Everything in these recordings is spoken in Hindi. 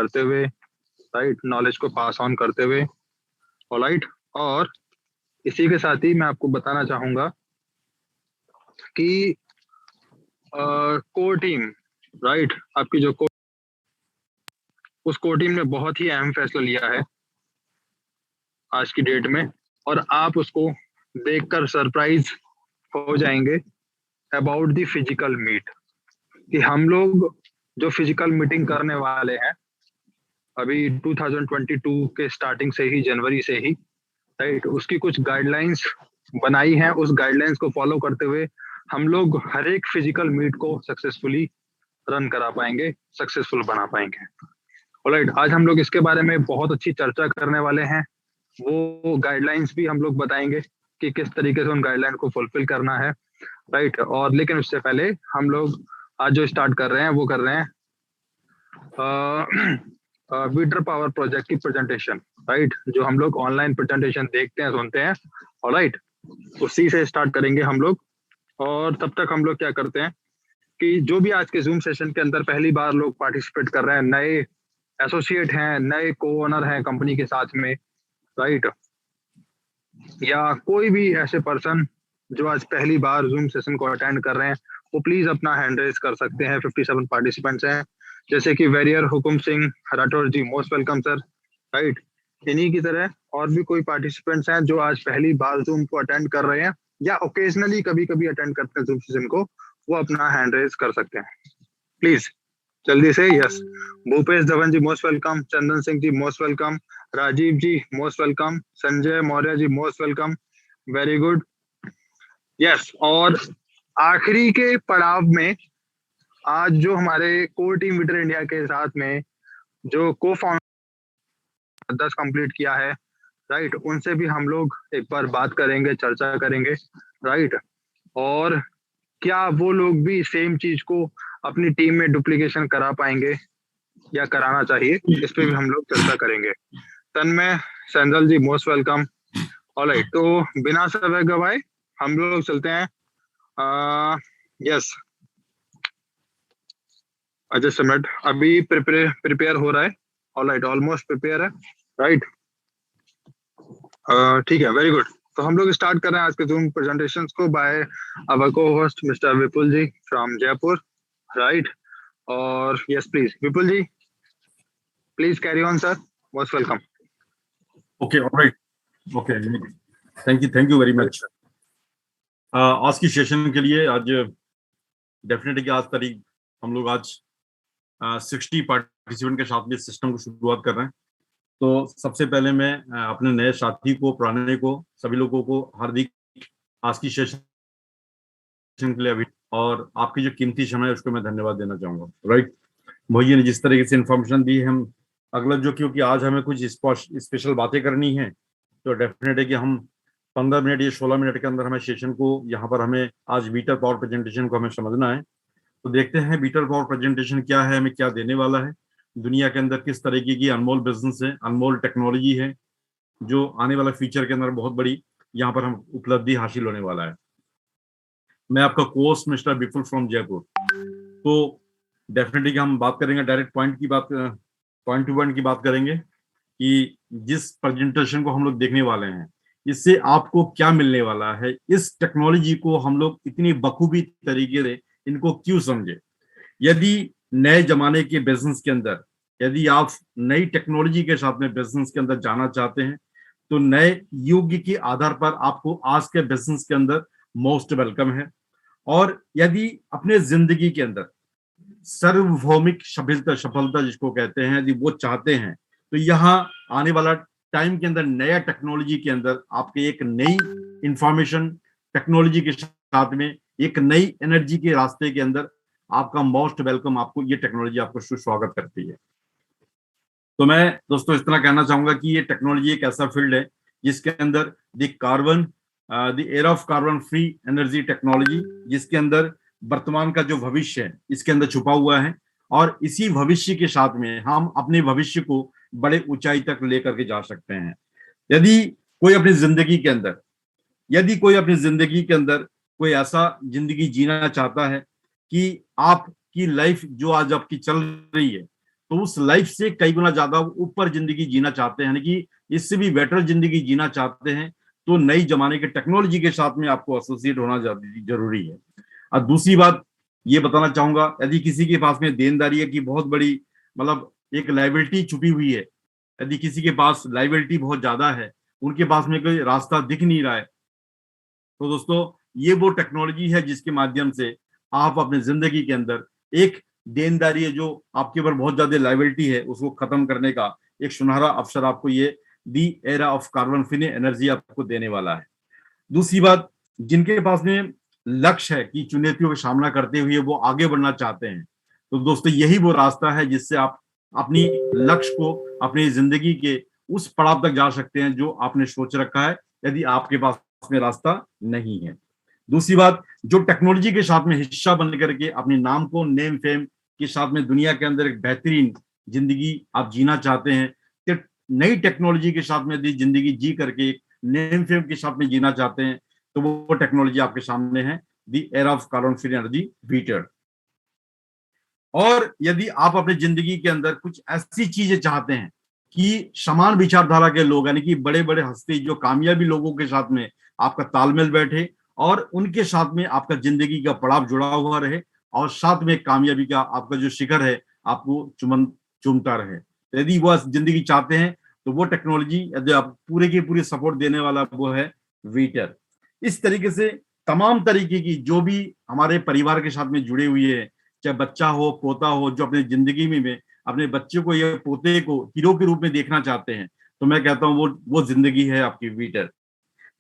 करते हुए, राइट, नॉलेज को पास ऑन करते हुए, ऑलराइट। और इसी के साथ ही मैं आपको बताना चाहूंगा कि कोर टीम, राइट, आपकी जो उस कोर टीम ने बहुत ही अहम फैसला लिया है आज की डेट में, और आप उसको देखकर सरप्राइज हो जाएंगे अबाउट द फिजिकल मीट, कि हम लोग जो फिजिकल मीटिंग करने वाले हैं अभी 2022 के स्टार्टिंग से ही, जनवरी से ही, राइट, उसकी कुछ गाइडलाइंस बनाई हैं। उस गाइडलाइंस को फॉलो करते हुए हम लोग हर एक फिजिकल मीट को सक्सेसफुली रन करा पाएंगे, सक्सेसफुल बना पाएंगे। ऑलराइट, आज हम लोग इसके बारे में बहुत अच्छी चर्चा करने वाले हैं। वो गाइडलाइंस भी हम लोग बताएंगे कि किस तरीके से उन गाइडलाइन को फुलफिल करना है, राइट। और लेकिन उससे पहले हम लोग आज जो स्टार्ट कर रहे हैं वो कर रहे हैं बीटर पावर प्रोजेक्ट की प्रेजेंटेशन, राइट, जो हम लोग ऑनलाइन प्रेजेंटेशन देखते हैं, सुनते हैं, ऑलराइट, उसी से स्टार्ट करेंगे हम लोग। और तब तक हम लोग क्या करते हैं कि जो भी आज के जूम सेशन के अंदर पहली बार लोग पार्टिसिपेट कर रहे हैं, नए एसोसिएट हैं, नए को ओनर हैं कंपनी के साथ में, राइट, या कोई भी ऐसे पर्सन जो आज पहली बार जूम सेशन को अटेंड कर रहे हैं, वो प्लीज अपना हैंड रेज कर सकते हैं। 57 पार्टिसिपेंट्स हैं, जैसे कि वेरियर हुकुम सिंह राठौर जी, मोस्ट वेलकम सर, राइट। इन्हीं की तरह और भी कोई पार्टिसिपेंट्स हैं जो आज पहली बार जूम को अटेंड कर रहे हैं या ओकेजनली कभी कभी अटेंड करते हैं जूम सेशन को, वो अपना हैंड रेज कर सकते हैं प्लीज, जल्दी से। Yes, Bhupesh Dhawan ji most welcome, Chandan Singh ji most welcome, Rajiv ji most welcome, Sanjay Maurya ji most welcome, very good, yes. और आखिरी के पड़ाव में आज जो हमारे कोर टीम लीडर इंडिया के साथ में जो को फाउंडर 10 कंप्लीट किया है, राइट, उनसे भी हम लोग एक बार बात करेंगे, चर्चा करेंगे, राइट। और क्या वो लोग भी सेम चीज को अपनी टीम में डुप्लीकेशन करा पाएंगे या कराना चाहिए, इस पे भी हम लोग चर्चा करेंगे। तन्मय सैंदल जी मोस्ट वेलकम, ऑलराइट। तो बिना समय गवाए हम लोग चलते हैं। यस, जस्ट मिनट, अभी प्रिपेयर हो रहा है, ऑलराइट, ऑलमोस्ट प्रिपेयर है, राइट, ठीक है, वेरी गुड। तो हम लोग स्टार्ट कर रहे हैं आज के जूम प्रेजेंटेशन को बाय आवर को host mister Vipul ji from Jaipur, right. और yes please Vipul ji, please carry on sir, most welcome. Okay, all right, okay, thank you very much. आज की सेशन के लिए आज डेफिनेटली आज तारीख हम लोग आज 60 पार्टिसिपेंट के साथ में सिस्टम को शुरुआत कर रहे हैं। तो सबसे पहले मैं अपने नए साथी को, पुराने को, सभी लोगों को हार्दिक आज की सेशन के लिए अभी और आपकी जो कीमती समय है उसको मैं धन्यवाद देना चाहूंगा, राइट। भैया ने जिस तरीके से इंफॉर्मेशन दी, हम अगला जो, क्योंकि आज हमें कुछ स्पेशल बातें करनी है, तो डेफिनेट है कि हम 15 मिनट या 16 मिनट के अंदर हमें सेशन को यहाँ पर हमें आज बीटर पावर प्रेजेंटेशन को हमें समझना है। तो देखते हैं बीटर पावर प्रेजेंटेशन क्या है, हमें क्या देने वाला है, दुनिया के अंदर किस तरीके की अनमोल बिजनेस है, अनमोल टेक्नोलॉजी है, जो आने वाला फ्यूचर के अंदर बहुत बड़ी यहाँ पर हम उपलब्धि हासिल होने वाला है। मैं आपका course mister Vipul from Jaipur. तो डेफिनेटली हम बात करेंगे, डायरेक्ट पॉइंट टू पॉइंट की बात करेंगे कि जिस प्रेजेंटेशन को हम लोग देखने वाले हैं इससे आपको क्या मिलने वाला है, इस टेक्नोलॉजी को हम लोग इतनी बखूबी तरीके से इनको क्यों समझे। यदि नए जमाने के बिजनेस के अंदर, यदि आप नई टेक्नोलॉजी के साथ में बिजनेस के अंदर जाना चाहते हैं, तो नए युग के आधार पर आपको आज के बिजनेस के अंदर मोस्ट वेलकम है। और यदि अपने जिंदगी के अंदर सार्वभौमिक सफलता जिसको कहते हैं, यदि वो चाहते हैं, तो यहाँ आने वाला टाइम के अंदर नया टेक्नोलॉजी के अंदर आपके एक नई इंफॉर्मेशन टेक्नोलॉजी के साथ में एक नई एनर्जी के रास्ते के अंदर आपका मोस्ट वेलकम, आपको ये टेक्नोलॉजी आपको सुस्वागत करती है। तो मैं दोस्तों इस तरह कहना चाहूंगा कि ये टेक्नोलॉजी एक ऐसा फील्ड है जिसके अंदर the era of carbon free energy technology, जिसके अंदर वर्तमान का जो भविष्य है इसके अंदर छुपा हुआ है, और इसी भविष्य के साथ में हम अपने भविष्य को बड़े ऊंचाई तक लेकर के जा सकते हैं। यदि कोई अपनी जिंदगी के अंदर कोई ऐसा जिंदगी जीना चाहता है कि आपकी लाइफ जो आज आपकी चल रही है तो उस लाइफ से कई गुना ज्यादा ऊपर जिंदगी जीना चाहते हैं, यानी कि इससे भी बेटर जिंदगी जीना चाहते हैं, तो नई जमाने के टेक्नोलॉजी के साथ में आपको एसोसिएट होना जरूरी है। और दूसरी बात ये बताना चाहूंगा, यदि किसी के पास में देनदारी है की बहुत बड़ी, मतलब एक लाइबिलिटी छुपी हुई है, यदि किसी के पास लाइबिलिटी बहुत ज्यादा है, उनके पास में कोई रास्ता दिख नहीं रहा है, तो दोस्तों ये वो टेक्नोलॉजी है जिसके माध्यम से आप अपने जिंदगी के अंदर एक देनदारी है जो आपके ऊपर बहुत ज्यादा लाइबिलिटी है, उसको खत्म करने का एक सुनहरा अवसर आपको ये the era of carbon free energy आपको देने वाला है। दूसरी बात, जिनके पास में लक्ष्य है कि चुनौतियों का सामना करते हुए वो आगे बढ़ना चाहते हैं, तो दोस्तों यही वो रास्ता है जिससे आप अपनी लक्ष्य को, अपनी जिंदगी के उस पड़ाव तक जा सकते हैं जो आपने सोच रखा है, यदि आपके पास में रास्ता नहीं है। दूसरी बात, जो टेक्नोलॉजी के साथ में हिस्सा बन करके अपने नाम को नेम फेम के साथ में दुनिया के अंदर एक बेहतरीन जिंदगी आप जीना चाहते हैं, तो नई टेक्नोलॉजी के साथ में यदि जिंदगी जी करके नेम फेम के साथ में जीना चाहते हैं, तो वो टेक्नोलॉजी आपके सामने है, the era of carbon free energy वीटर। और यदि आप अपनी जिंदगी के अंदर कुछ ऐसी चीजें चाहते हैं कि समान विचारधारा के लोग, यानी कि बड़े बड़े हस्ती जो कामयाबी लोगों के साथ में आपका तालमेल बैठे और उनके साथ में आपका जिंदगी का पड़ाव जुड़ा हुआ रहे, और साथ में कामयाबी का आपका जो शिखर है आपको चूमता रहे, तो यदि वह जिंदगी चाहते हैं तो वो टेक्नोलॉजी, यदि आप पूरे की पूरी सपोर्ट देने वाला, वो है वीटर। इस तरीके से तमाम तरीके की जो भी हमारे परिवार के साथ में जुड़े हुए हैं, चाहे बच्चा हो, पोता हो, जो अपनी जिंदगी में अपने बच्चे को या पोते को हीरो के रूप में देखना चाहते हैं, तो मैं कहता हूँ वो जिंदगी है आपकी वीटर।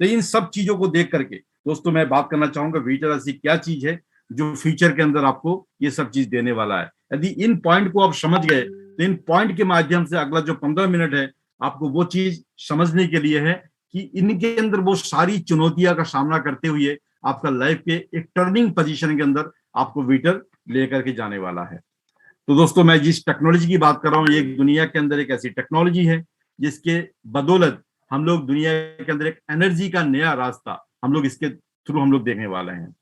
तो इन सब चीजों को देख करके दोस्तों मैं बात करना चाहूंगा, वीटर ऐसी क्या चीज है जो फ्यूचर के अंदर आपको ये सब चीज देने वाला है। यदि इन पॉइंट को आप समझ गए, तो इन पॉइंट के माध्यम से अगला जो 15 मिनट है आपको वो चीज समझने के लिए है कि इनके अंदर वो सारी चुनौतियां का सामना करते हुए आपका लाइफ के एक टर्निंग पोजीशन के अंदर आपको वीटर लेकर के जाने वाला है। तो दोस्तों मैं जिस टेक्नोलॉजी की बात कर रहा हूँ, ये दुनिया के अंदर एक ऐसी टेक्नोलॉजी है जिसके बदौलत हम लोग दुनिया के अंदर एक एनर्जी का नया रास्ता हम लोग इसके थ्रू हम लोग देखने वाले हैं,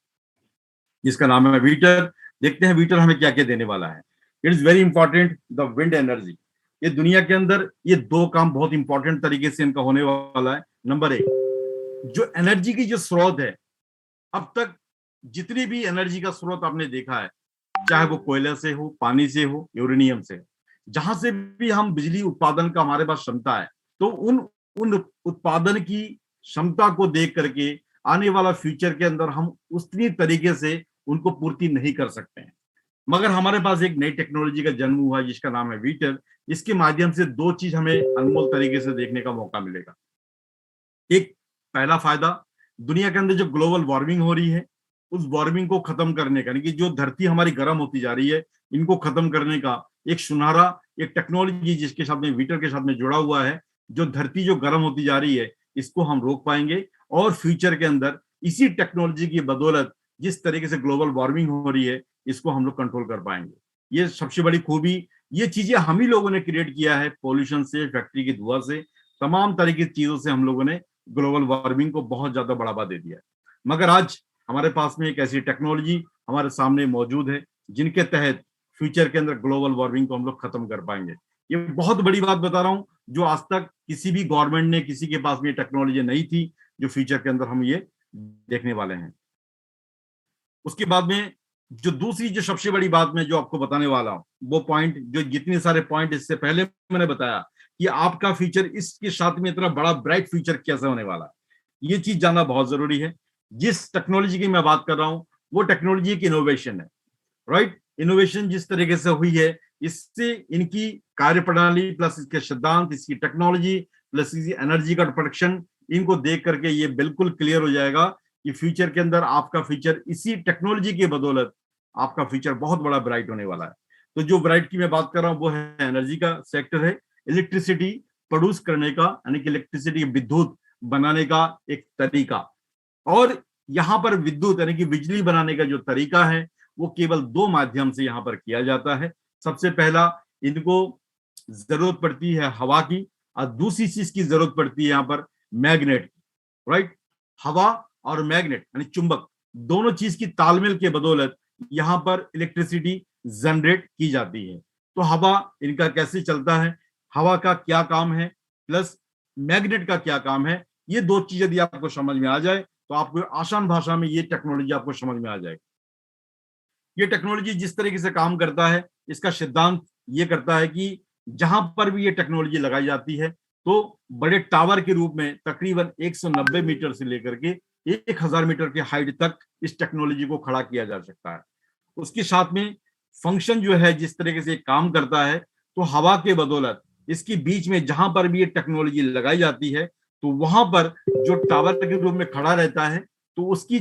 जिसका नाम है वीटर। देखते हैं वीटर हमें क्या क्या देने वाला है। It is very important, the wind energy. ये दुनिया के अंदर ये दो काम बहुत इंपॉर्टेंट तरीके से इनका होने वाला है। नंबर एक, जो एनर्जी की जो स्रोत है, अब तक जितनी भी एनर्जी का स्रोत आपने देखा है, चाहे वो कोयला से हो, पानी से हो, यूरेनियम से, जहां से भी हम बिजली उत्पादन का हमारे पास क्षमता है, तो उन उत्पादन की क्षमता को देख करके आने वाला फ्यूचर के अंदर हम उतनी तरीके से उनको पूर्ति नहीं कर सकते हैं। मगर हमारे पास एक नई टेक्नोलॉजी का जन्म हुआ है जिसका नाम है वीटर। इसके माध्यम से दो चीज हमें अनमोल तरीके से देखने का मौका मिलेगा। एक, पहला फायदा, दुनिया के अंदर जो ग्लोबल वार्मिंग हो रही है, उस वार्मिंग को खत्म करने का, यानी कि जो धरती हमारी गर्म होती जा रही है, इनको खत्म करने का एक सुनहरा एक टेक्नोलॉजी जिसके साथ में वीटर के साथ में जुड़ा हुआ है। जो धरती जो गर्म होती जा रही है, इसको हम रोक पाएंगे, और फ्यूचर के अंदर इसी टेक्नोलॉजी की बदौलत जिस तरीके से ग्लोबल वार्मिंग हो रही है, इसको हम लोग कंट्रोल कर पाएंगे। ये सबसे बड़ी खूबी, ये चीजें हम ही लोगों ने क्रिएट किया है, पॉल्यूशन से, फैक्ट्री की धुआं से, तमाम तरह की चीजों से हम लोगों ने ग्लोबल वार्मिंग को बहुत ज्यादा बढ़ावा दे दिया है। मगर आज हमारे पास में एक ऐसी टेक्नोलॉजी हमारे सामने मौजूद है जिनके तहत फ्यूचर के अंदर ग्लोबल वार्मिंग को हम लोग खत्म कर पाएंगे। ये बहुत बड़ी बात बता रहा हूं, जो आज तक किसी भी गवर्नमेंट ने, किसी के पास में टेक्नोलॉजी नहीं थी, जो फ्यूचर के अंदर हम ये देखने वाले हैं। उसके बाद में जो दूसरी जो सबसे बड़ी बात मैं जो आपको बताने वाला हूं, वो पॉइंट, जो जितने सारे पॉइंट इससे पहले मैंने बताया कि आपका फ्यूचर इसके साथ में इतना बड़ा ब्राइट फ्यूचर कैसे होने वाला है, ये चीज जानना बहुत जरूरी है। जिस टेक्नोलॉजी की मैं बात कर रहा हूं, वो टेक्नोलॉजी एक इनोवेशन है, राइट। इनोवेशन जिस तरीके से हुई है, इससे इनकी कार्यप्रणाली प्लस इसके सिद्धांत, इसकी टेक्नोलॉजी प्लस इसकी एनर्जी का प्रोडक्शन, इनको देख करके ये बिल्कुल क्लियर हो जाएगा कि फ्यूचर के अंदर आपका फ्यूचर इसी टेक्नोलॉजी की बदौलत आपका फ्यूचर बहुत बड़ा ब्राइट होने वाला है। तो जो ब्राइट की मैं बात कर रहा हूं वो है एनर्जी का सेक्टर है, इलेक्ट्रिसिटी प्रोड्यूस करने का, यानी कि इलेक्ट्रिसिटी विद्युत बनाने का एक तरीका। और यहाँ पर विद्युत यानी कि बिजली बनाने का जो तरीका है, वो केवल दो माध्यम से यहाँ पर किया जाता है। सबसे पहला, इनको जरूरत पड़ती है हवा की, और दूसरी चीज की जरूरत पड़ती है यहाँ पर मैग्नेट की, राइट। हवा और मैग्नेट यानी चुंबक, दोनों चीज की तालमेल के बदौलत यहाँ पर इलेक्ट्रिसिटी जनरेट की जाती है। तो हवा इनका कैसे चलता है, हवा का क्या काम है, प्लस मैग्नेट का क्या काम है, ये दो चीज यदि आपको समझ में आ जाए तो आपको आसान भाषा में ये टेक्नोलॉजी आपको समझ में आ जाएगी। ये टेक्नोलॉजी जिस तरीके से काम करता है, इसका सिद्धांत ये करता है कि जहां पर भी ये टेक्नोलॉजी लगाई जाती है तो बड़े टावर के रूप में तकरीबन 190 मीटर से लेकर के 1000 मीटर की हाइट तक इस टेक्नोलॉजी को खड़ा किया जा सकता है। उसके साथ में फंक्शन जो है जिस तरीके से काम करता है, तो हवा के बदौलत इसके बीच में जहां पर भी ये टेक्नोलॉजी लगाई जाती है तो वहां पर जो टावर के रूप में खड़ा रहता है तो उसकी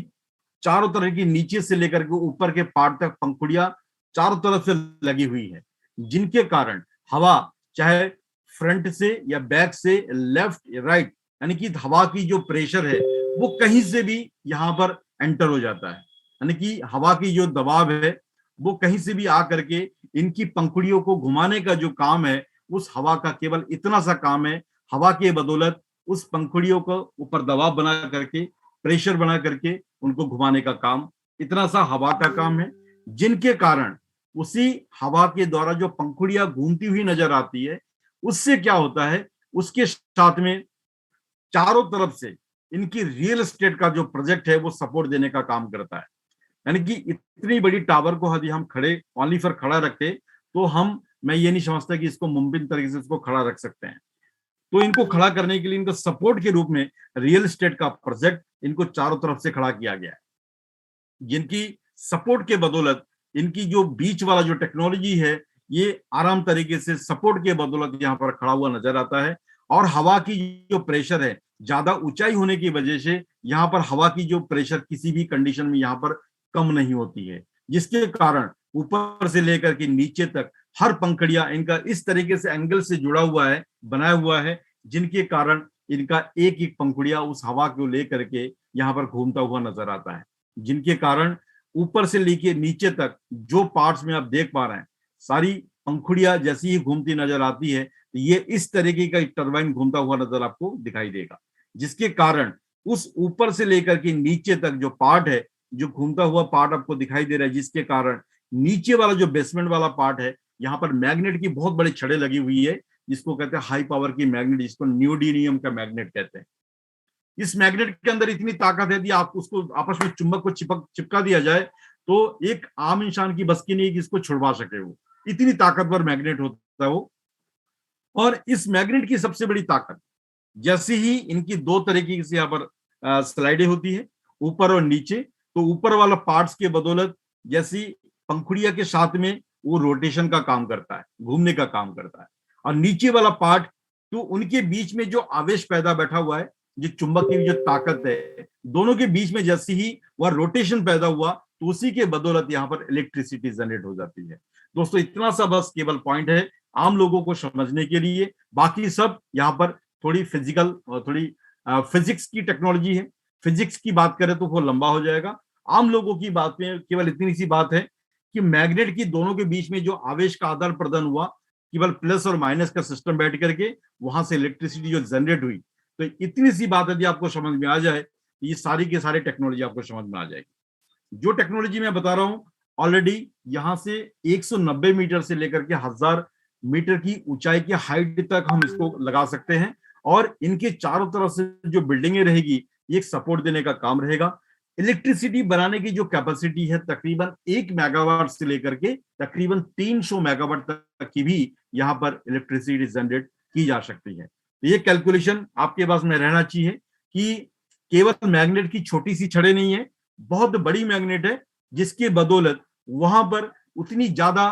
चारों तरफ की नीचे से लेकर के ऊपर के पार्ट तक पंखुड़ियां चारों तरफ से लगी हुई है, जिनके कारण हवा चाहे फ्रंट से या बैक से, लेफ्ट राइट, यानी कि हवा की जो प्रेशर है वो कहीं से भी यहाँ पर एंटर हो जाता है। यानी कि हवा की जो दबाव है वो कहीं से भी आकर के इनकी पंखुड़ियों को घुमाने का जो काम है, उस हवा का केवल इतना सा काम है, हवा के बदौलत उस पंखुड़ियों को ऊपर दबाव बना करके, प्रेशर बना करके उनको घुमाने का काम, इतना सा हवा का काम है, जिनके कारण उसी हवा के द्वारा जो पंखुड़ियां घूमती हुई नजर आती है, उससे क्या होता है, उसके साथ में चारों तरफ से इनकी रियल एस्टेट का जो प्रोजेक्ट है वो सपोर्ट देने का काम करता है। यानी कि इतनी बड़ी टावर को यदि हम खड़े ओनली फॉर खड़ा रखते तो मैं ये नहीं समझता कि इसको मुमकिन तरीके से इसको खड़ा रख सकते हैं। तो इनको खड़ा करने के लिए इनको सपोर्ट के रूप में रियल एस्टेट का प्रोजेक्ट इनको चारों तरफ से खड़ा किया गया है, जिनकी सपोर्ट के बदौलत इनकी जो बीच वाला जो टेक्नोलॉजी है ये आराम तरीके से सपोर्ट के बदौलत यहाँ पर खड़ा हुआ नजर आता है। और हवा की जो प्रेशर है, ज्यादा ऊंचाई होने की वजह से यहाँ पर हवा की जो प्रेशर किसी भी कंडीशन में यहाँ पर कम नहीं होती है, जिसके कारण ऊपर से लेकर के नीचे तक हर पंखड़िया इनका इस तरीके से एंगल से जुड़ा हुआ है, बनाया हुआ है, जिनके कारण इनका एक एक पंखुड़िया उस हवा को लेकर के यहाँ पर घूमता हुआ नजर आता है, जिनके कारण ऊपर से लेके नीचे तक जो पार्ट्स में आप देख पा रहे हैं, सारी पंखुड़िया जैसी ही घूमती नजर आती है, ये इस तरीके का टरबाइन घूमता हुआ नजर आपको दिखाई देगा, जिसके कारण उस ऊपर से लेकर के नीचे तक जो पार्ट है, जो घूमता हुआ पार्ट आपको दिखाई दे रहा है, जिसके कारण नीचे वाला जो बेसमेंट वाला पार्ट है, यहाँ पर मैग्नेट की बहुत बड़ी छड़ें लगी हुई है, जिसको कहते हैं हाई पावर की मैग्नेट, जिसको न्यूडीनियम का मैग्नेट कहते हैं। इस मैग्नेट के अंदर इतनी ताकत है कि आप उसको आपस में चुंबक को चिपका दिया जाए तो एक आम इंसान की बस की नहीं कि इसको छुड़वा सके, वो इतनी ताकतवर मैग्नेट होता है वो। और इस मैग्नेट की सबसे बड़ी ताकत, जैसे ही इनकी दो तरीके से यहाँ पर स्लाइडें होती है ऊपर और नीचे, तो ऊपर वाला पार्ट्स के बदौलत जैसी पंखुड़िया के साथ में वो रोटेशन का काम करता है, घूमने का काम करता है, और नीचे वाला पार्ट तो उनके बीच में जो आवेश पैदा बैठा हुआ है, जो चुंबक की जो ताकत है, दोनों के बीच में जैसे ही वह रोटेशन पैदा हुआ तो उसी के बदौलत यहाँ पर इलेक्ट्रिसिटी जनरेट हो जाती है। दोस्तों इतना सा बस केवल पॉइंट है आम लोगों को समझने के लिए, बाकी सब यहाँ पर थोड़ी फिजिकल और थोड़ी फिजिक्स की टेक्नोलॉजी है। फिजिक्स की बात करें तो वो लंबा हो जाएगा। आम लोगों की बात में केवल इतनी सी बात है कि मैग्नेट की दोनों के बीच में जो आवेश का आदान प्रदान हुआ, केवल प्लस और माइनस का सिस्टम बैठ करके वहां से इलेक्ट्रिसिटी जो जनरेट हुई, तो इतनी सी बात यदि आपको समझ में आ जाए, ये सारी के सारी टेक्नोलॉजी आपको समझ में आ जाएगी। जो टेक्नोलॉजी मैं बता रहा हूँ ऑलरेडी यहाँ से 190 मीटर से लेकर के 1000 मीटर की ऊंचाई की हाइट तक हम इसको लगा सकते हैं, और इनके चारों तरफ से जो बिल्डिंगें रहेगी ये सपोर्ट देने का काम रहेगा। इलेक्ट्रिसिटी बनाने की जो कैपेसिटी है तकरीबन 1 मेगावाट से लेकर के तकरीबन 300 मेगावाट तक की भी यहाँ पर इलेक्ट्रिसिटी जनरेट की जा सकती है। तो ये कैलकुलेशन आपके पास में रहना चाहिए कि केवल मैग्नेट की छोटी सी छड़ें नहीं है, बहुत बड़ी मैग्नेट है, जिसके बदौलत वहां पर उतनी ज्यादा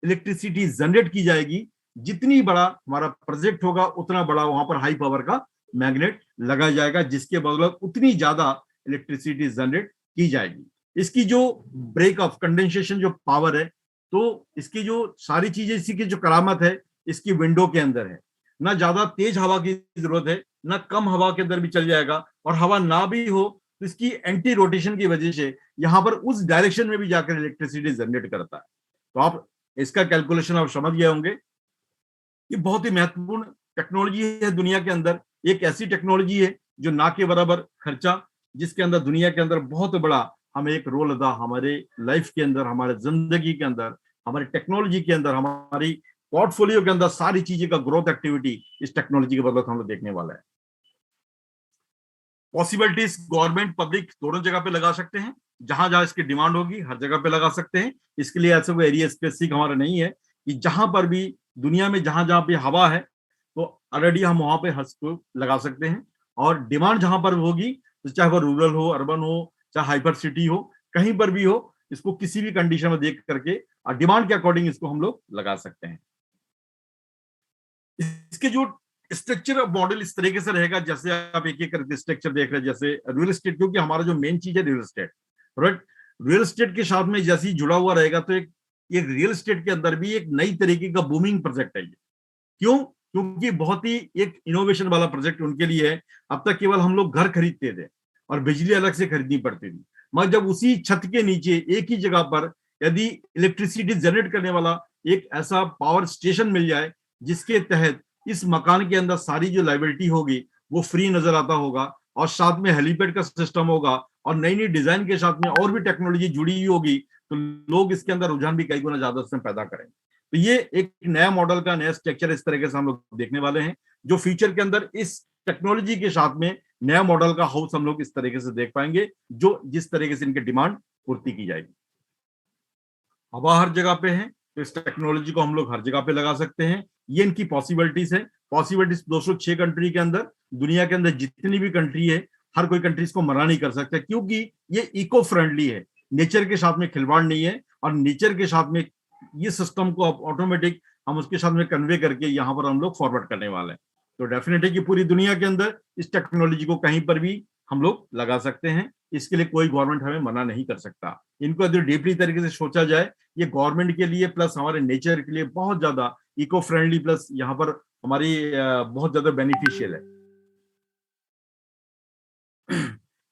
इलेक्ट्रिसिटी जनरेट की जाएगी, जितनी बड़ा हमारा प्रोजेक्ट होगा उतना बड़ा वहां पर हाई पावर का मैग्नेट लगाया जाएगा, जिसके बदौलत उतनी ज्यादा इलेक्ट्रिसिटी जनरेट की जाएगी। इसकी जो ब्रेक ऑफ कंडेंसेशन जो पावर है, तो इसकी जो सारी चीजें, इसी की जो करामत है इसकी विंडो के अंदर है। ना ज्यादा तेज हवा की जरूरत है, ना कम हवा के अंदर भी चल जाएगा, और हवा ना भी हो तो इसकी एंटी रोटेशन की वजह से यहाँ पर उस डायरेक्शन में भी जाकर इलेक्ट्रिसिटी जनरेट करता है। तो आप इसका कैलकुलेशन आप समझ गए होंगे। ये बहुत ही महत्वपूर्ण टेक्नोलॉजी है दुनिया के अंदर, एक ऐसी टेक्नोलॉजी है जो ना के बराबर खर्चा, जिसके अंदर दुनिया के अंदर बहुत बड़ा हमें एक रोल अदा हमारे लाइफ के अंदर, हमारे जिंदगी के अंदर हमारी टेक्नोलॉजी के अंदर, हमारी पोर्टफोलियो के अंदर सारी चीजें का ग्रोथ एक्टिविटी इस टेक्नोलॉजी के बदौलत हम लोग देखने वाला है। पॉसिबिलिटीज गवर्नमेंट पब्लिक दोनों जगह पे लगा सकते हैं, जहां जहां इसकी डिमांड होगी हर जगह पे लगा सकते हैं। इसके लिए ऐसा कोई एरिया स्पेसिफिक हमारा नहीं है कि जहां पर भी दुनिया में जहां जहां पे हवा है तो ऑलरेडी हम वहां पे हंस को लगा सकते हैं। और डिमांड जहां पर होगी, तो चाहे वो रूरल हो, अर्बन हो, चाहे हाइपर सिटी हो, कहीं पर भी हो, इसको किसी भी कंडीशन में देख करके और डिमांड के अकॉर्डिंग इसको हम लोग लगा सकते हैं। इसके जो स्ट्रक्चर ऑफ मॉडल इस तरीके से रहेगा, जैसे आप एक एक करके स्ट्रक्चर देख रहे हैं, जैसे रियल एस्टेट, क्योंकि हमारा जो मेन चीज है real estate, right. Real estate के साथ में जैसे ही जुड़ा हुआ रहेगा तो एक रियल एस्टेट के अंदर भी एक नई तरीके का बूमिंग प्रोजेक्ट है ये। क्यों? क्योंकि बहुत ही एक इनोवेशन वाला प्रोजेक्ट उनके लिए है। अब तक केवल हम लोग घर खरीदते थे और बिजली अलग से खरीदनी पड़ती थी, मगर जब उसी छत के नीचे एक ही जगह पर यदि इलेक्ट्रिसिटी जनरेट करने वाला एक ऐसा पावर स्टेशन मिल जाए जिसके तहत इस मकान के अंदर सारी जो लाइबिलिटी होगी वो फ्री नजर आता होगा, और साथ में हेलीपैड का सिस्टम होगा, और नई नई डिजाइन के साथ में और भी टेक्नोलॉजी जुड़ी हुई होगी, तो लोग इसके अंदर रुझान भी कई गुना ज्यादा उसमें पैदा करेंगे। तो ये एक नया मॉडल का नया स्ट्रक्चर इस तरीके से हम लोग देखने वाले हैं, जो फ्यूचर के अंदर इस टेक्नोलॉजी के साथ में नया मॉडल का हाउस हम लोग इस तरीके से देख पाएंगे, जो जिस तरीके से इनकी डिमांड पूर्ति की जाएगी। हवा हर जगह पे है, तो इस टेक्नोलॉजी को हम लोग हर जगह पे लगा सकते हैं। ये इनकी पॉसिबिलिटीज है। पॉसिबिलिटीज 206 कंट्री के अंदर, दुनिया के अंदर जितनी भी कंट्री है, हर कोई कंट्री इसको मना नहीं कर सकता, क्योंकि ये इको फ्रेंडली है, नेचर के साथ में खिलवाड़ नहीं है, और नेचर के साथ में ये सिस्टम को ऑटोमेटिक हम उसके साथ में कन्वे करके यहाँ पर हम लोग फॉरवर्ड करने वाले हैं। तो डेफिनेटली कि पूरी दुनिया के अंदर इस टेक्नोलॉजी को कहीं पर भी हम लोग लगा सकते हैं। इसके लिए कोई गवर्नमेंट हमें मना नहीं कर सकता। इनको यदि डीपली तरीके से सोचा जाए, ये गवर्नमेंट के लिए प्लस हमारे नेचर के लिए बहुत ज्यादा इको फ्रेंडली, प्लस यहाँ पर हमारी बहुत ज्यादा बेनिफिशियल है।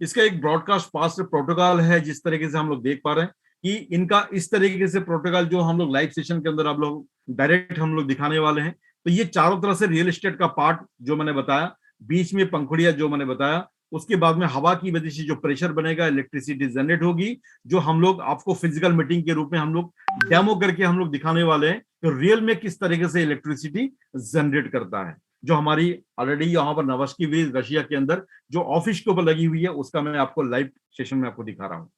इसका एक ब्रॉडकास्ट पास प्रोटोकॉल है, जिस तरीके से हम लोग देख पा रहे हैं कि इनका इस तरीके से प्रोटोकॉल जो हम लोग लाइव सेशन के अंदर आप लोग डायरेक्ट हम लोग दिखाने वाले हैं। तो ये चारों तरफ से रियल एस्टेट का पार्ट जो मैंने बताया, बीच में पंखुड़िया जो मैंने बताया, उसके बाद में हवा की वजह से जो प्रेशर बनेगा, इलेक्ट्रिसिटी जनरेट होगी, जो हम लोग आपको फिजिकल मीटिंग के रूप में हम लोग डेमो करके हम लोग दिखाने वाले हैं तो रियल में किस तरीके से इलेक्ट्रिसिटी जनरेट करता है। जो हमारी ऑलरेडी यहाँ पर नवस्की रशिया के अंदर जो ऑफिस के ऊपर लगी हुई है, उसका मैं आपको लाइव सेशन में आपको दिखा रहा हूँ।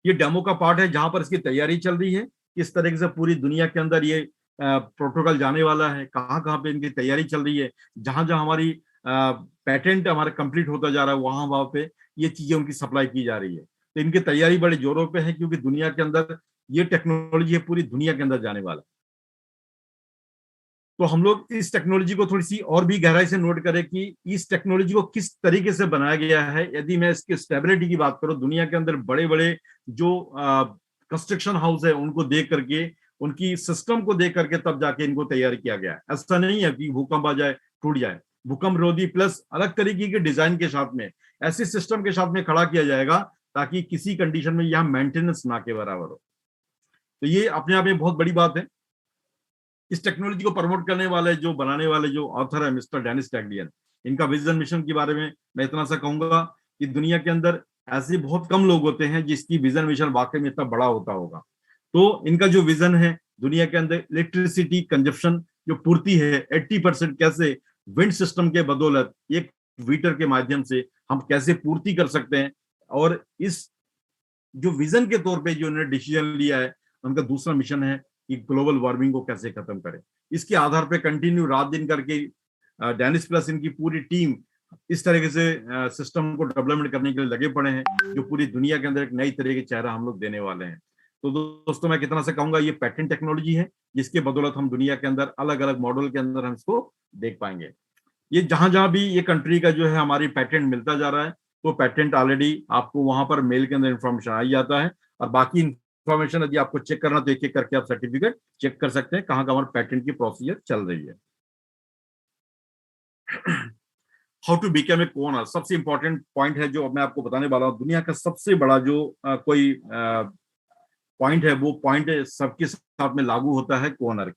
ये डेमो का पार्ट है जहां पर इसकी तैयारी चल रही है, किस तरीके से पूरी दुनिया के अंदर ये प्रोटोकॉल जाने वाला है, कहाँ कहाँ पे इनकी तैयारी चल रही है, जहां जहां हमारी पैटेंट हमारा कंप्लीट होता जा रहा है वहां वहां पे ये चीजें उनकी सप्लाई की जा रही है। तो इनकी तैयारी बड़े जोरों पे है, क्योंकि दुनिया के अंदर ये टेक्नोलॉजी है पूरी दुनिया के अंदर जाने वाला। तो हम लोग इस टेक्नोलॉजी को थोड़ी सी और भी गहराई से नोट करें कि इस टेक्नोलॉजी को किस तरीके से बनाया गया है। यदि मैं इसकी स्टेबिलिटी की बात करूं, दुनिया के अंदर बड़े बड़े जो कंस्ट्रक्शन हाउस है उनको देख करके, उनकी सिस्टम को देख करके तब जाके इनको तैयार किया गया है। ऐसा नहीं है कि भूकंप आ जाए टूट जाए, भूकंप रोधी प्लस अलग तरीके के डिजाइन के साथ में ऐसे सिस्टम के साथ में खड़ा किया जाएगा ताकि किसी कंडीशन में यहाँ मेंटेनेंस ना के बराबर हो। तो ये अपने आप में बहुत बड़ी बात है। इस टेक्नोलॉजी को प्रमोट करने वाले जो बनाने वाले जो ऑथर है मिस्टर डेनिस टैगलियन, इनका विजन मिशन के बारे में मैं इतना सा कहूंगा कि दुनिया के अंदर ऐसे बहुत कम लोग होते हैं जिसकी विजन मिशन वाकई में इतना बड़ा होता होगा। तो इनका जो विजन है, दुनिया के अंदर इलेक्ट्रिसिटी कंजप्शन जो पूर्ति है 80% कैसे विंड सिस्टम के बदौलत एक वीटर के माध्यम से हम कैसे पूर्ति कर सकते हैं, और इस जो विजन के तौर पे जो उन्होंने डिसीजन लिया है, उनका दूसरा मिशन है कि ग्लोबल वार्मिंग को कैसे खत्म करें। इसके आधार पे कंटिन्यू रात दिन करके डेनिस प्लस इनकी पूरी टीम इस तरीके से सिस्टम को डेवलपमेंट करने के लिए लगे पड़े हैं, जो पूरी दुनिया के अंदर एक नई तरह के चेहरा हम लोग देने वाले हैं। तो दोस्तों मैं कितना से कहूंगा, ये पैटेंट टेक्नोलॉजी है जिसके बदौलत हम दुनिया के अंदर अलग अलग मॉडल के अंदर हम इसको देख पाएंगे। ये जहां जहां भी ये कंट्री का जो है हमारी पैटेंट मिलता जा रहा है, तो पैटेंट ऑलरेडी आपको वहां पर मेल के अंदर इंफॉर्मेशन आ जाता है, और बाकी इंफॉर्मेशन यदि आपको चेक करना तो एक एक करके आप सर्टिफिकेट चेक कर सकते हैं कहाँ का हमारे पैटेंट की प्रोसीजर चल रही है। How to become a corner सबसे इंपॉर्टेंट पॉइंट है जो मैं आपको बताने वाला हूँ। दुनिया का सबसे बड़ा जो कोई पॉइंट है, वो पॉइंट सबके साथ में लागू होता है कोनर।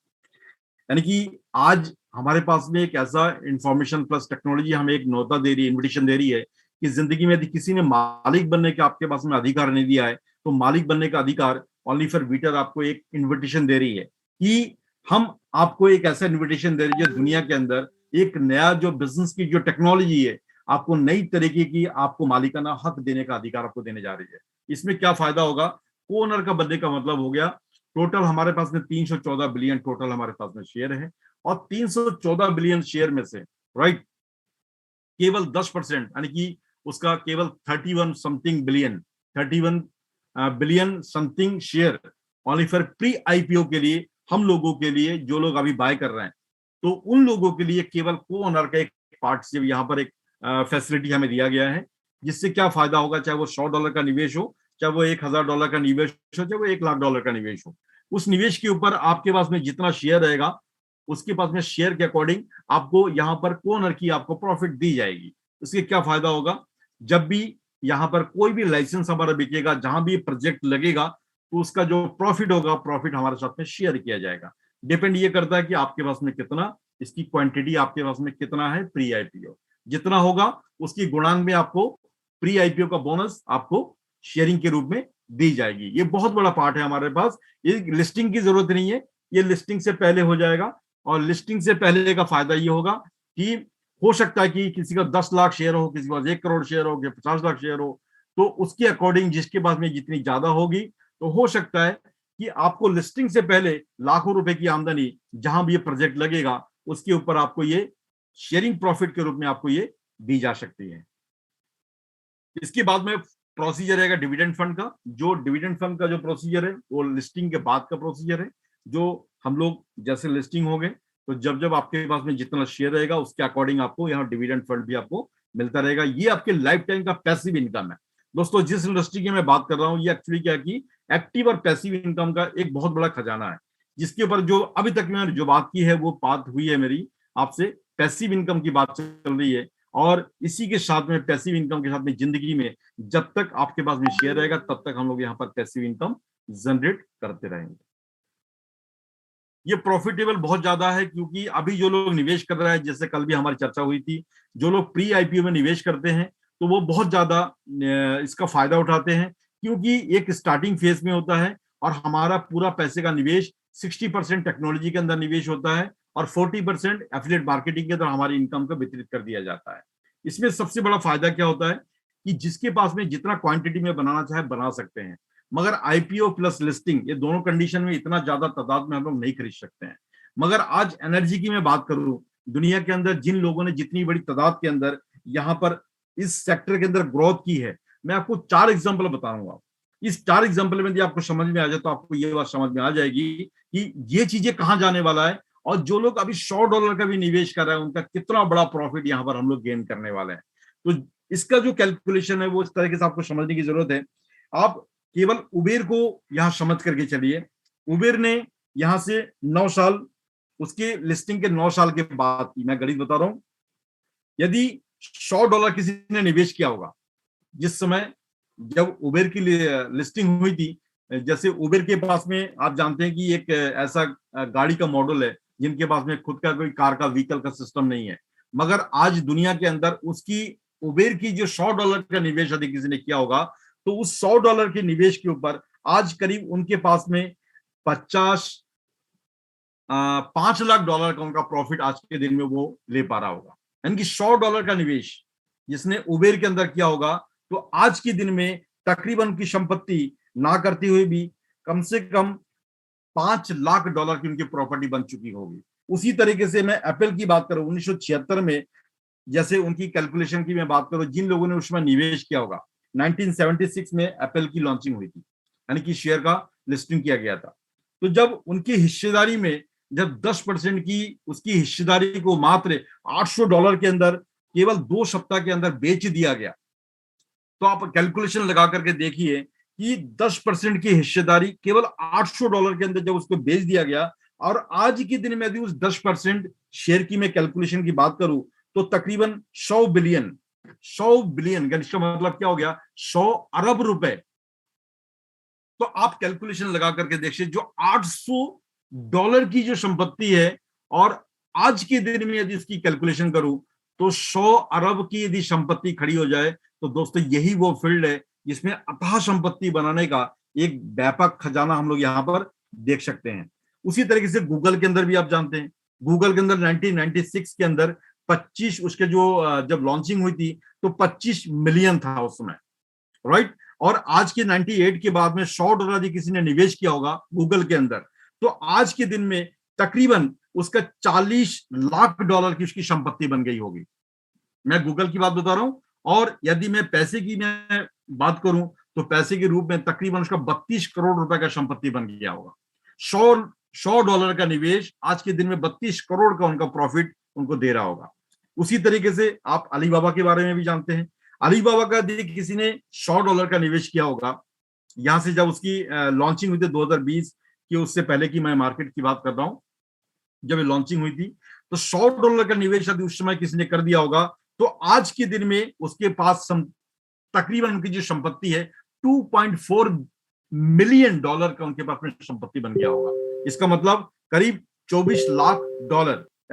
यानी कि आज हमारे पास में एक ऐसा इंफॉर्मेशन प्लस टेक्नोलॉजी हमें एक न्योता दे रही है, इन्विटेशन दे रही है कि जिंदगी में यदि किसी ने मालिक बनने का आपके पास में अधिकार नहीं दिया है, तो मालिक बनने का अधिकार ओनली फॉर विटर आपको एक इन्विटेशन दे रही है कि हम आपको एक ऐसा इन्विटेशन दे रही है दुनिया के अंदर एक नया जो बिजनेस की जो टेक्नोलॉजी है, आपको नई तरीके की आपको मालिकाना हक देने का अधिकार आपको देने जा रही है। इसमें क्या फायदा होगा? को ओनर का बनने का मतलब हो गया, टोटल हमारे पास में 314 बिलियन टोटल हमारे पास में शेयर है, और 314 बिलियन शेयर में से राइट केवल 10% यानी कि उसका केवल 31 something billion 31 billion something share only for pre IPO के लिए, हम लोगों के लिए जो लोग अभी बाय कर रहे हैं, तो उन लोगों के लिए केवल को ओनर का एक पार्ट से यहाँ पर एक फैसिलिटी हमें दिया गया है, जिससे क्या फायदा होगा, चाहे वो $100 का निवेश हो, चाहे वो $1000 का निवेश हो, चाहे वो $1,00,000 का निवेश हो, उस निवेश के ऊपर आपके पास में जितना शेयर रहेगा उसके पास में शेयर के अकॉर्डिंग आपको यहाँ पर को ओनर की आपको प्रॉफिट दी जाएगी। इसके क्या फायदा होगा, जब भी यहाँ पर कोई भी लाइसेंस हमारा बिकेगा, जहां भी प्रोजेक्ट लगेगा, तो उसका जो प्रॉफिट होगा, प्रॉफिट हमारे साथ में शेयर किया जाएगा। डिपेंड ये करता है कि आपके पास में कितना, इसकी क्वांटिटी आपके पास में कितना है प्री आईपीओ, जितना होगा उसकी गुणांक में आपको प्री आईपीओ का बोनस आपको शेयरिंग के रूप में दी जाएगी। ये बहुत बड़ा पार्ट है हमारे पास, ये लिस्टिंग की जरूरत नहीं है, ये लिस्टिंग से पहले हो जाएगा। और लिस्टिंग से पहले का फायदा ये होगा कि हो सकता है कि किसी का 10 लाख शेयर हो, किसी के पास 1 करोड़ शेयर हो, 50 लाख शेयर हो, तो उसके अकॉर्डिंग जिसके पास में जितनी ज्यादा होगी, तो हो सकता है कि आपको लिस्टिंग से पहले लाखों रुपए की आमदनी जहां भी ये प्रोजेक्ट लगेगा उसके ऊपर आपको ये शेयरिंग प्रॉफिट के रूप में आपको ये दी जा सकती है। इसके बाद में प्रोसीजर रहेगा डिविडेंड फंड का। जो डिविडेंड फंड का जो प्रोसीजर है वो लिस्टिंग के बाद का प्रोसीजर है, जो हम लोग जैसे लिस्टिंग हो गए तो जब जब आपके पास में जितना शेयर रहेगा उसके अकॉर्डिंग आपको यहाँ डिविडेंड फंड भी आपको मिलता रहेगा। ये आपके लाइफ टाइम का पैसिव इनकम है। दोस्तों जिस इंडस्ट्री की मैं बात कर रहा हूँ, ये एक्चुअली क्या की एक्टिव और पैसिव इनकम का एक बहुत बड़ा खजाना है, जिसके ऊपर जो अभी तक मैंने जो बात की है वो बात हुई है मेरी आपसे, पैसिव इनकम की बात चल रही है। और इसी के साथ में पैसिव इनकम के साथ में जिंदगी में जब तक आपके पास में शेयर रहेगा तब तक हम लोग यहाँ पर पैसिव इनकम जनरेट करते रहेंगे। ये प्रॉफिटेबल बहुत ज्यादा है, क्योंकि अभी जो लोग निवेश कर रहे हैं, जैसे कल भी हमारी चर्चा हुई थी, जो लोग प्री आईपीओ में निवेश करते हैं तो वो बहुत ज्यादा इसका फायदा उठाते हैं, क्योंकि एक स्टार्टिंग फेज में होता है और हमारा पूरा पैसे का निवेश 60% टेक्नोलॉजी के अंदर निवेश होता है और 40% एफिलिएट मार्केटिंग के अंदर हमारी इनकम को वितरित कर दिया जाता है। इसमें सबसे बड़ा फायदा क्या होता है कि जिसके पास में जितना क्वांटिटी में बनाना चाहे बना सकते हैं, मगर आईपीओ प्लस लिस्टिंग ये दोनों कंडीशन में इतना ज्यादा तादाद में हम लोग नहीं खरीद सकते हैं। मगर आज एनर्जी की मैं बात करूं, दुनिया के अंदर जिन लोगों ने जितनी बड़ी तादाद के अंदर यहाँ पर इस सेक्टर के अंदर ग्रोथ की है, मैं आपको 4 एग्जांपल बताऊंगा। इस 4 एग्जांपल में यदि आपको समझ में आ जाए तो आपको ये बात समझ में आ जाएगी कि ये चीजें कहां जाने वाला है, और जो लोग अभी $100 का भी निवेश कर रहे हैं उनका कितना बड़ा प्रॉफिट यहाँ पर हम लोग गेन करने वाले हैं। तो इसका जो कैलकुलेशन है वो इस तरीके से आपको समझने की जरूरत है। आप केवल उबेर को यहां समझ करके चलिए। उबेर ने यहां से 9 साल, उसके लिस्टिंग के 9 साल के बाद की मैं गणित बता रहा हूं, यदि $100 किसी ने निवेश किया होगा जिस समय जब उबेर की लिस्टिंग हुई थी, जैसे उबेर के पास में आप जानते हैं कि एक ऐसा गाड़ी का मॉडल है जिनके पास में खुद का कोई कार का व्हीकल का सिस्टम नहीं है, मगर आज दुनिया के अंदर उसकी उबेर की जो $100 का निवेश यदि किसी ने किया होगा तो उस $100 के निवेश के ऊपर आज करीब उनके पास में 5 लाख डॉलर का उनका प्रॉफिट आज के दिन में वो ले पा रहा होगा। यानी कि $100 का निवेश जिसने उबेर के अंदर किया होगा तो आज के दिन में तकरीबन उनकी संपत्ति ना करती हुई भी कम से कम $5 लाख की उनकी प्रॉपर्टी बन चुकी होगी। उसी तरीके से मैं एप्पल की बात करूं, 1976 में जैसे उनकी कैलकुलेशन की मैं बात करूं, जिन लोगों ने उसमें निवेश किया होगा, 1976 में एप्पल की लॉन्चिंग हुई थी, यानी कि शेयर का लिस्टिंग किया गया था। तो जब उनकी हिस्सेदारी में जब 10% की उसकी हिस्सेदारी को मात्र $800 के अंदर केवल 2 सप्ताह के अंदर बेच दिया गया, तो आप कैलकुलेशन लगा करके देखिए कि 10% की हिस्सेदारी केवल $800 के अंदर जब उसको बेच दिया गया, और आज के दिन में यदि उस 10% शेयर की मैं कैलकुलेशन की बात करूं तो तकरीबन 100 बिलियन इसका मतलब क्या हो गया, 100 अरब रुपए। तो आप कैलकुलेशन लगा करके देखिए, जो $800 की जो संपत्ति है और आज के दिन में यदि इसकी कैलकुलेशन करूं तो 100 अरब की यदि संपत्ति खड़ी हो जाए, तो दोस्तों यही वो फील्ड है जिसमें अथाह संपत्ति बनाने का एक व्यापक खजाना हम लोग यहाँ पर देख सकते हैं। उसी तरीके से गूगल के अंदर भी आप जानते हैं, गूगल के अंदर 1996 के अंदर 25 उसके जो जब लॉन्चिंग हुई थी तो 25 मिलियन था उस समय, राइट। और आज के 98 के बाद में $100 यदि किसी ने निवेश किया होगा गूगल के अंदर, तो आज के दिन में तकरीबन उसका $40 लाख की उसकी संपत्ति बन गई होगी। मैं गूगल की बात बता रहा हूं। और यदि मैं पैसे की मैं बात करूं तो पैसे के रूप में तकरीबन उसका 32 करोड़ रुपए का संपत्ति बन गया होगा। $100 का निवेश आज के दिन में 32 करोड़ का उनका प्रॉफिट उनको दे रहा होगा। उसी तरीके से आप अलीबाबा के बारे में भी जानते हैं। अलीबाबा का यदि किसी ने $100 का निवेश किया होगा, यहां से जब उसकी लॉन्चिंग हुई थी 2020 की, उससे पहले की मैं मार्केट की बात कर रहा हूं, जब ये लॉन्चिंग हुई थी तो $100 का निवेश यदि उस समय किसी ने कर दिया होगा तो आज के दिन में उसके पास तकरीबन उनकी जो संपत्ति है $2.4 मिलियन का उनके पास में संपत्ति बन गया होगा। इसका मतलब करीब $24 लाख।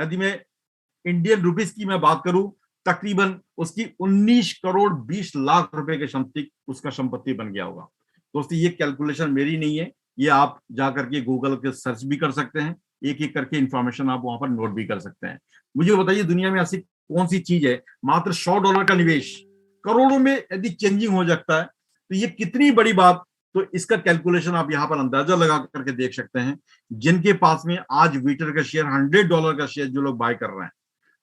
यदि मैं इंडियन रुपीस की मैं बात करूं, तकरीबन उसकी 19 करोड़ 20 लाख रुपए के समथिंग उसका संपत्ति बन गया होगा। दोस्तों ये कैलकुलेशन मेरी नहीं है, ये आप जाकर के गूगल के सर्च भी कर सकते हैं, एक एक करके इंफॉर्मेशन आप वहां पर नोट भी कर सकते हैं। मुझे बताइए दुनिया में ऐसी कौन सी चीज है, मात्र $100 का निवेश करोड़ों में यदि चेंजिंग हो जाता है तो ये कितनी बड़ी बात। तो इसका कैलकुलेशन आप यहाँ पर अंदाजा लगा करके देख सकते हैं। जिनके पास में आज ट्विटर का शेयर $100 का शेयर जो लोग बाय कर रहे हैं,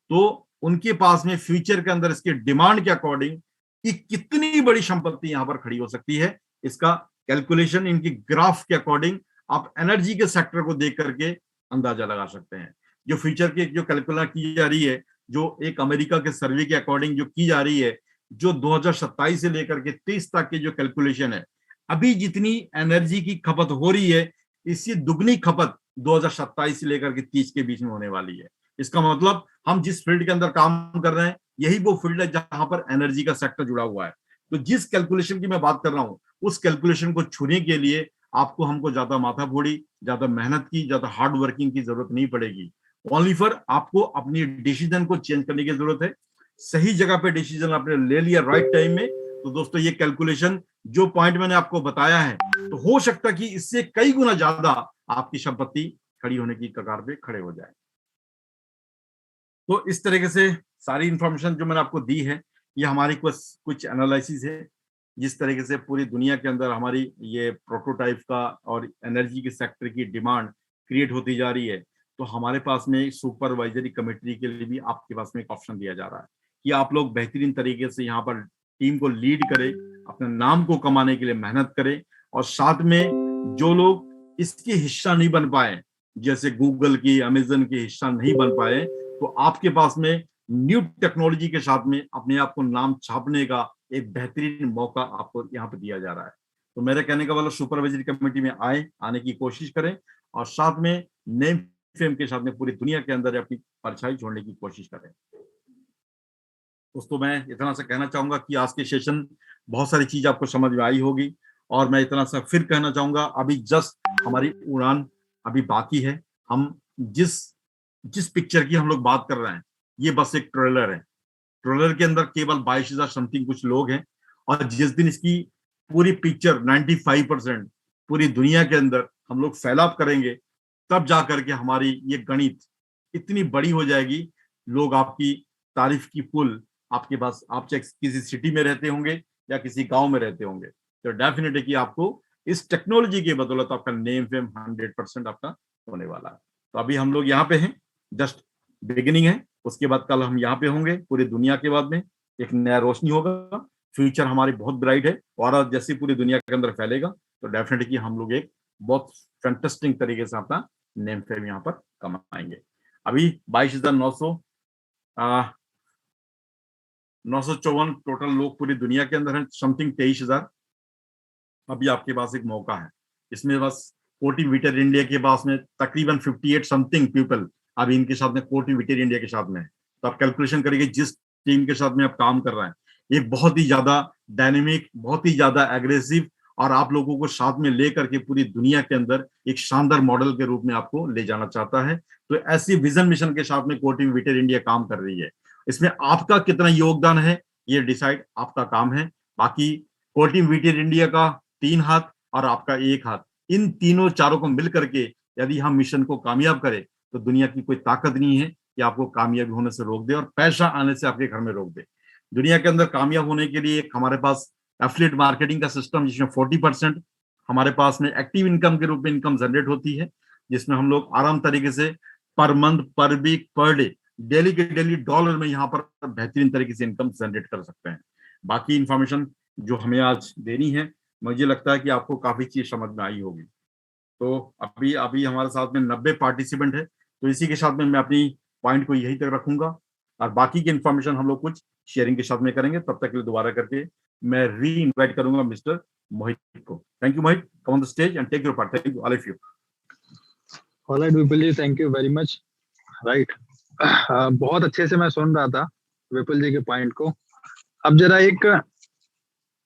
तो उनके पास में फ्यूचर के अंदर इसके डिमांड के अकॉर्डिंग कि कितनी बड़ी संपत्ति यहां पर खड़ी हो सकती है, इसका कैलकुलेशन इनकी ग्राफ के अकॉर्डिंग आप एनर्जी के सेक्टर को देख करके अंदाजा लगा सकते हैं। जो फ्यूचर की जो कैलकुलेशन की जा रही है, जो एक अमेरिका के सर्वे के अकॉर्डिंग जो की जा रही है, जो 2027 से लेकर के 30 तक की जो कैलकुलेशन है, अभी जितनी एनर्जी की खपत हो रही है इससे दुगनी खपत 2027 से लेकर के 30 के बीच में होने वाली है। इसका मतलब हम जिस फील्ड के अंदर काम कर रहे हैं यही वो फील्ड है जहां पर एनर्जी का सेक्टर जुड़ा हुआ है। तो जिस कैलकुलेशन की मैं बात कर रहा हूं उस कैलकुलेशन को छूने के लिए आपको हमको ज्यादा माथाफोड़ी, ज्यादा मेहनत की, ज्यादा हार्ड वर्किंग की जरूरत नहीं पड़ेगी। ओनली फॉर आपको अपनी डिसीजन को चेंज करने की जरूरत है। सही जगह पे डिसीजन आपने ले लिया राइट टाइम में, तो दोस्तों ये कैलकुलेशन जो पॉइंट मैंने आपको बताया है, तो हो सकता कि इससे कई गुना ज्यादा आपकी संपत्ति खड़ी होने की कगार पे खड़े हो जाए। तो इस तरीके से सारी इंफॉर्मेशन जो मैंने आपको दी है, ये हमारी कुछ एनालिसिस है, जिस तरीके से पूरी दुनिया के अंदर हमारी ये प्रोटोटाइप का और एनर्जी के सेक्टर की डिमांड क्रिएट होती जा रही है। तो हमारे पास में सुपरवाइजरी कमेटी के लिए भी आपके पास में एक ऑप्शन दिया जा रहा है कि आप लोग बेहतरीन तरीके से यहाँ पर टीम को लीड करें, अपने नाम को कमाने के लिए मेहनत करें, और साथ में जो लोग इसके हिस्सा नहीं बन पाए, जैसे गूगल की, अमेजन के हिस्सा नहीं बन पाए, तो आपके पास में न्यू टेक्नोलॉजी के साथ में अपने आप को नाम छापने का एक बेहतरीन मौका आपको यहाँ पे दिया जा रहा है। तो मेरे कहने का मतलब सुपरवाइजरी कमेटी में आने की कोशिश करें, और साथ में नेम फेम के साथ में पूरी दुनिया के अंदर अपनी परछाई छोड़ने की कोशिश करें। दोस्तों मैं इतना सा कहना चाहूंगा कि आज के सेशन बहुत सारी चीज आपको समझ में आई होगी, और मैं इतना सा फिर कहना चाहूंगा अभी जस्ट हमारी उड़ान अभी बाकी है। हम जिस पिक्चर की हम लोग बात कर रहे हैं ये बस एक ट्रेलर है। ट्रेलर के अंदर केवल 22,000 समथिंग कुछ लोग हैं, और जिस दिन इसकी पूरी पिक्चर 95% पूरी दुनिया के अंदर हम लोग फैलाव करेंगे, तब जाकर के हमारी ये गणित इतनी बड़ी हो जाएगी, लोग आपकी तारीफ की पुल आपके पास, आप चाहे किसी सिटी में रहते होंगे या किसी गांव में रहते होंगे, तो डेफिनेटली कि आपको इस टेक्नोलॉजी की बदौलत आपका नेम फेम 100% आपका होने वाला है। तो अभी हम लोग यहाँ पे हैं, जस्ट बिगिनिंग है, उसके बाद कल हम यहाँ पे होंगे, पूरी दुनिया के बाद में एक नया रोशनी होगा, फ्यूचर हमारी बहुत ब्राइट है, और जैसे पूरी दुनिया के अंदर फैलेगा तो डेफिनेटली हम लोग एक बहुत फैंटास्टिक तरीके से अपना नेम फेम यहाँ पर कमाएंगे। अभी 22,954 टोटल लोग पूरी दुनिया के अंदर हैं, समथिंग 23,000। अभी आपके पास एक मौका है, इसमें बस कोटिवेटर इंडिया के पास में तकरीबन 58 समथिंग पीपल अभी इनके साथ में कोटिवेटर इंडिया के साथ में है। तो आप कैलकुलेशन करिए जिस टीम के साथ में आप काम कर रहे हैं, ये बहुत ही ज्यादा डायनेमिक, बहुत ही ज्यादा एग्रेसिव, और आप लोगों को साथ में लेकर के पूरी दुनिया के अंदर एक शानदार मॉडल के रूप में आपको ले जाना चाहता है। तो ऐसी विजन मिशन के साथ में कोटिवेटर इंडिया काम कर रही है। इसमें आपका कितना योगदान है ये डिसाइड आपका काम है। बाकी कोटिवेटर इंडिया का 3 हाथ और आपका एक हाथ, इन तीनों चारों को मिल करके यदि हम मिशन को कामयाब करें तो दुनिया की कोई ताकत नहीं है कि आपको कामयाबी होने से रोक दे और पैसा आने से आपके घर में रोक दे। दुनिया के अंदर कामयाब होने के लिए एक हमारे पास एफिलिएट मार्केटिंग का सिस्टम, जिसमें 40% हमारे पास में एक्टिव इनकम के रूप में इनकम जनरेट होती है, जिसमें हम लोग आराम तरीके से पर मंथ, पर वीक, पर डे, डेली के डेली डॉलर में यहाँ पर बेहतरीन तरीके से इनकम जनरेट कर सकते हैं। बाकी इंफॉर्मेशन जो हमें आज देनी है, मुझे लगता है कि आपको काफी चीज समझ में आई होगी। तो अभी अभी हमारे साथ में 90 पार्टिसिपेंट है, तो इसी के साथ में मैं अपनी पॉइंट को यही तक रखूंगा और बाकी की इंफॉर्मेशन हम लोग कुछ शेयरिंग के साथ में करेंगे। तब तक के लिए दोबारा करके मैं री इन्वाइट करूंगा मिस्टर मोहित को। Thank you Mohit, come on the stage and take your part. Thank you all of you. Alright Vipul ji, thank you very much. Right, बहुत अच्छे से मैं सुन रहा था विपुल जी के पॉइंट को। अब जरा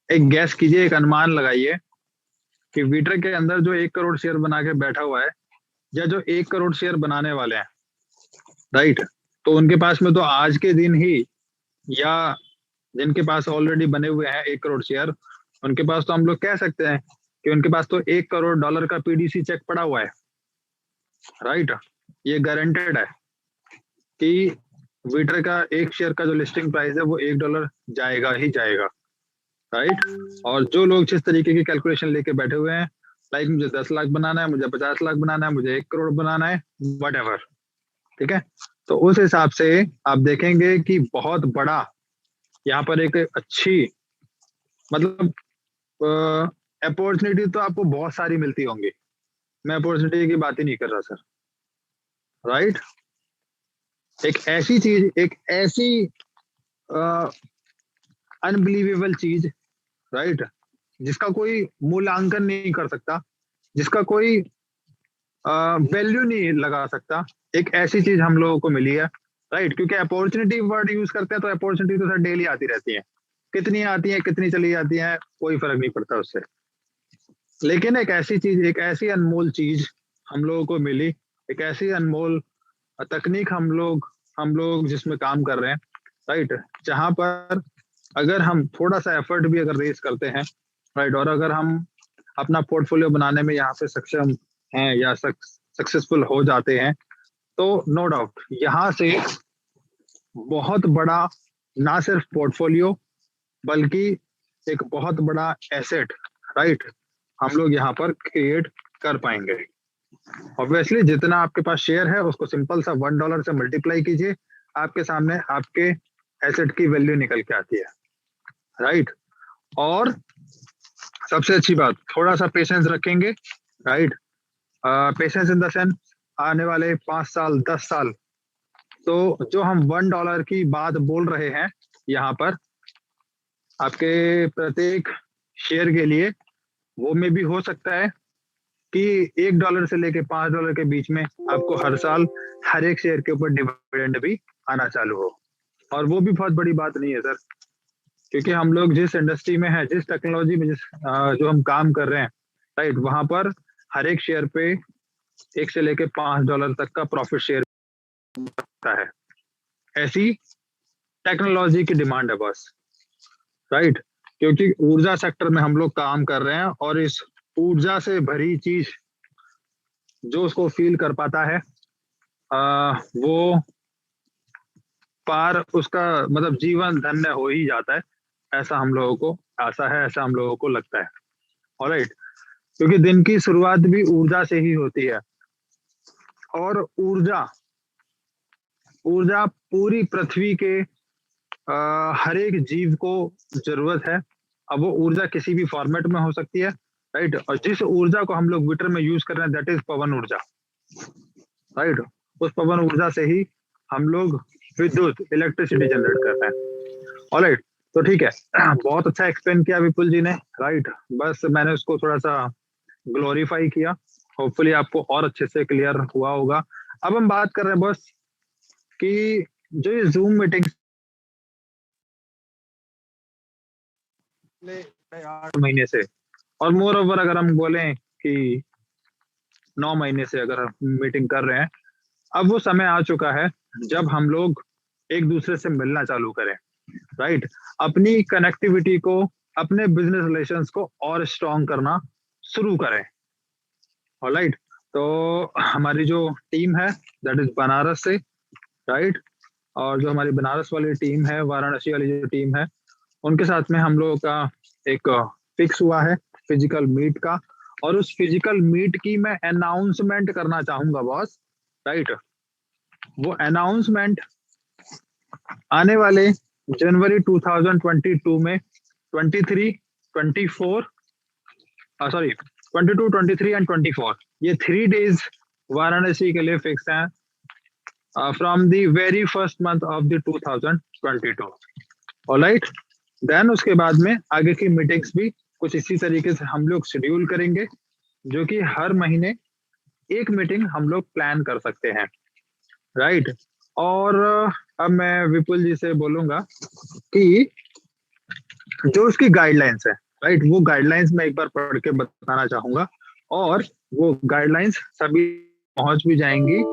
एक गैस कीजिए, एक अनुमान लगाइए कि विटर के अंदर जो 1 करोड़ शेयर बना के बैठा हुआ है या जो 1 करोड़ शेयर बनाने वाले हैं, राइट, तो उनके पास में तो आज के दिन ही, या जिनके पास ऑलरेडी बने हुए हैं 1 करोड़ शेयर, उनके पास तो हम लोग कह सकते हैं कि उनके पास तो $1 करोड़ का पीडीसी चेक पड़ा हुआ है। राइट, ये गारंटेड है कि विटर का एक शेयर का जो लिस्टिंग प्राइस है वो $1 जाएगा ही जाएगा। राइट, और जो लोग जिस तरीके की कैलकुलेशन लेके बैठे हुए हैं, लाइक मुझे 10 लाख बनाना है, मुझे 50 लाख बनाना है, मुझे 1 करोड़ बनाना है, व्हाटएवर, ठीक है, तो उस हिसाब से आप देखेंगे कि बहुत बड़ा यहाँ पर एक अच्छी, मतलब अपॉर्चुनिटी तो आपको बहुत सारी मिलती होंगी। मैं अपॉर्चुनिटी की बात ही नहीं कर रहा सर। राइट, एक ऐसी चीज, एक ऐसी अनबिलीवेबल चीज, राइट, जिसका कोई मूल्यांकन नहीं कर सकता, जिसका कोई वैल्यू नहीं लगा सकता, एक ऐसी चीज हम लोगों को मिली है। राइट, क्योंकि अपॉर्चुनिटी वर्ड यूज करते हैं तो अपॉर्चुनिटी तो सर डेली आती रहती है, कितनी आती है कितनी चली जाती है कोई फर्क नहीं पड़ता उससे। लेकिन एक ऐसी चीज, एक ऐसी अनमोल चीज हम लोगों को मिली, एक ऐसी अनमोल तकनीक हम लोग जिसमें काम कर रहे हैं, राइट, जहां पर अगर हम थोड़ा सा एफर्ट भी अगर रेस करते हैं, राइट, और अगर हम अपना पोर्टफोलियो बनाने में यहाँ पे सक्षम हैं या सक्सेसफुल हो जाते हैं, तो नो डाउट यहाँ से बहुत बड़ा ना सिर्फ पोर्टफोलियो बल्कि एक बहुत बड़ा एसेट, राइट, हम लोग यहाँ पर क्रिएट कर पाएंगे। ऑब्वियसली जितना आपके पास शेयर है उसको सिंपल सा $1 से मल्टीप्लाई कीजिए, आपके सामने आपके एसेट की वैल्यू निकल के आती है। राइट, और सबसे अच्छी बात, थोड़ा सा पेशेंस रखेंगे। Right, patience in the sense आने वाले 5 साल 10 साल, तो जो हम $1 की बात बोल रहे हैं यहाँ पर आपके प्रत्येक शेयर के लिए, वो में भी हो सकता है कि $1 से लेके $5 के बीच में आपको हर साल हर एक शेयर के ऊपर डिविडेंड भी आना चालू हो। और वो भी बहुत बड़ी बात नहीं है सर, क्योंकि हम लोग जिस इंडस्ट्री में है, जिस टेक्नोलॉजी में जो हम काम कर रहे हैं, राइट, वहां पर हर एक शेयर पे 1 से लेके $5 तक का प्रॉफिट शेयर होता है। ऐसी टेक्नोलॉजी की डिमांड है बस। राइट, क्योंकि ऊर्जा सेक्टर में हम लोग काम कर रहे हैं और इस ऊर्जा से भरी चीज जो उसको फील कर पाता है वो पार उसका मतलब जीवन धन्य हो ही जाता है, ऐसा हम लोगों को आशा है, ऐसा हम लोगों को लगता है। ऑलराइट, क्योंकि दिन की शुरुआत भी ऊर्जा से ही होती है और ऊर्जा पूरी पृथ्वी के हर एक जीव को जरूरत है। अब वो ऊर्जा किसी भी फॉर्मेट में हो सकती है, राइट, और जिस ऊर्जा को हम लोग विटर में यूज कर रहे हैं दैट इज पवन ऊर्जा। राइट, उस पवन ऊर्जा से ही हम लोग विद्युत इलेक्ट्रिसिटी जनरेट करते हैं। ऑलराइट, तो ठीक है, बहुत अच्छा एक्सप्लेन किया विपुल जी ने। राइट, बस मैंने उसको थोड़ा सा ग्लोरीफाई किया, होपफुली आपको और अच्छे से क्लियर हुआ होगा। अब हम बात कर रहे हैं बस कि जो ये जूम मीटिंग 8 महीने से, और मोर ओवर अगर हम बोलें कि 9 महीने से अगर हम मीटिंग कर रहे हैं, अब वो समय आ चुका है जब हम लोग एक दूसरे से मिलना चालू करें। राइट, अपनी कनेक्टिविटी को, अपने बिजनेस रिलेशंस को और स्ट्रॉन्ग करना शुरू करें। ऑलराइट, तो हमारी जो टीम है दैट इज बनारस से, राइट, और जो हमारी बनारस वाली टीम है, वाराणसी वाली जो टीम है, उनके साथ में हम लोगों का एक फिक्स हुआ है फिजिकल मीट का, और उस फिजिकल मीट की मैं अनाउंसमेंट करना चाहूंगा बॉस, राइट। वो अनाउंसमेंट आने वाले जनवरी 2022 में 23, 24, सॉरी 22, 23 एंड 24, ये 3 डेज वाराणसी के लिए फिक्स हैं from the very first month of the 2022। Alright, then उसके बाद में आगे की मीटिंग्स भी कुछ इसी तरीके से हम लोग शेड्यूल करेंगे, जो कि हर महीने एक मीटिंग हम लोग प्लान कर सकते हैं, राइट। और अब मैं विपुल जी से बोलूंगा कि जो उसकी गाइडलाइंस है, राइट, वो गाइडलाइंस मैं एक बार पढ़ के बताना चाहूंगा, और वो गाइडलाइंस सभी पहुंच भी जाएंगी